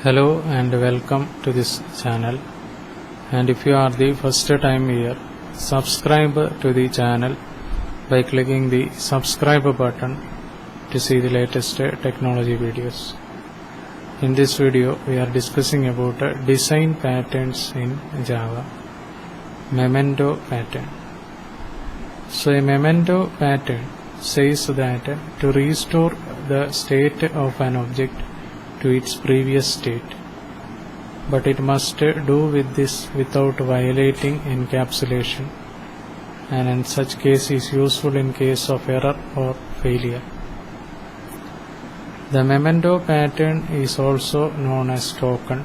Hello and welcome to this channel, and if you are the first time here, subscribe to the channel by clicking the subscribe button to see the latest technology videos. In this video we are discussing about design patterns in Java. Memento pattern. So a memento pattern says that to restore the state of an object to its previous state, but it must do with this without violating encapsulation, and in such case is useful in case of error or failure. The memento pattern is also known as token.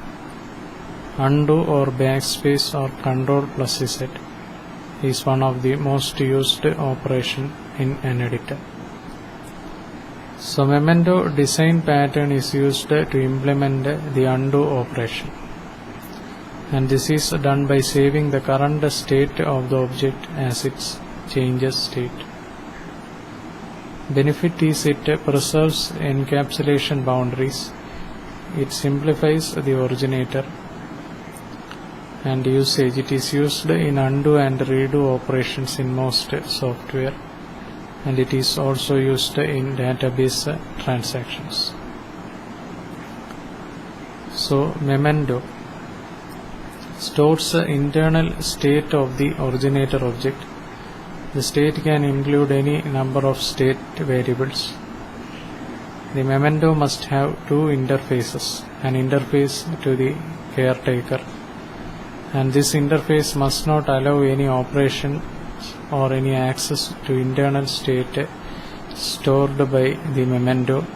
Undo or backspace or control plus Z is one of the most used operation in an editor. So memento design pattern is used to implement the undo operation, and this is done by saving the current state of the object as it changes state. Benefit is it preserves encapsulation boundaries, it simplifies the originator, and usage it is used in undo and redo operations in most software, and it is also used in database transactions. So memento stores the internal state of the originator object. The state can include any number of state variables. The memento must have two interfaces, an interface to the caretaker, and this interface must not allow any operation or any access to internal state stored by the memento,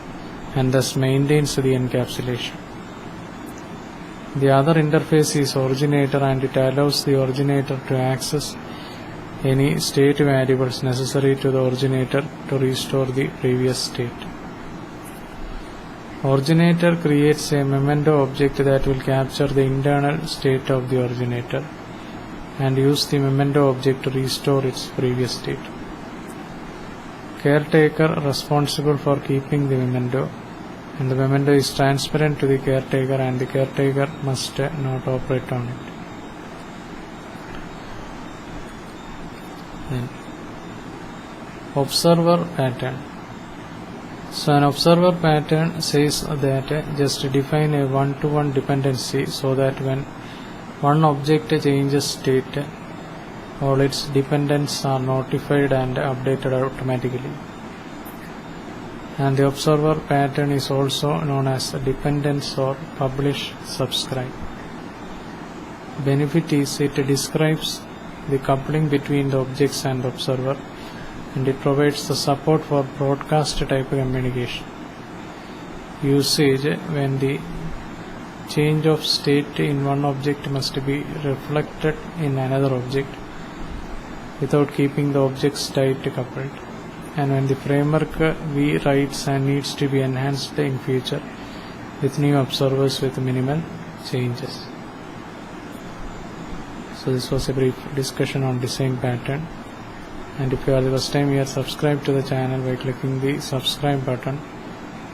and thus maintains the encapsulation. The other interface is originator, and it allows the originator to access any state variables necessary to the originator to restore the previous state. Originator creates a memento object that will capture the internal state of the originator and use the memento object to restore its previous state. Caretaker responsible for keeping the memento, and the memento is transparent to the caretaker, and the caretaker must not operate on it. Then observer pattern. So an observer pattern says that just define a one-to-one dependency so that when one object changes state, all its dependents are notified and updated automatically. And the observer pattern is also known as dependence or publish subscribe. Benefit is it describes the coupling between the objects and observer, and it provides the support for broadcast type communication. Usage: when the change of state in one object must be reflected in another object without keeping the objects tight coupled, and when the framework rewrites and needs to be enhanced in future with new observers with minimal changes. So this was a brief discussion on design pattern, and if you are the first time here, subscribe to the channel by clicking the subscribe button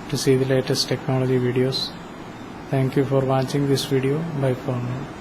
to see the latest technology videos. Thank you for watching this video. Bye for now.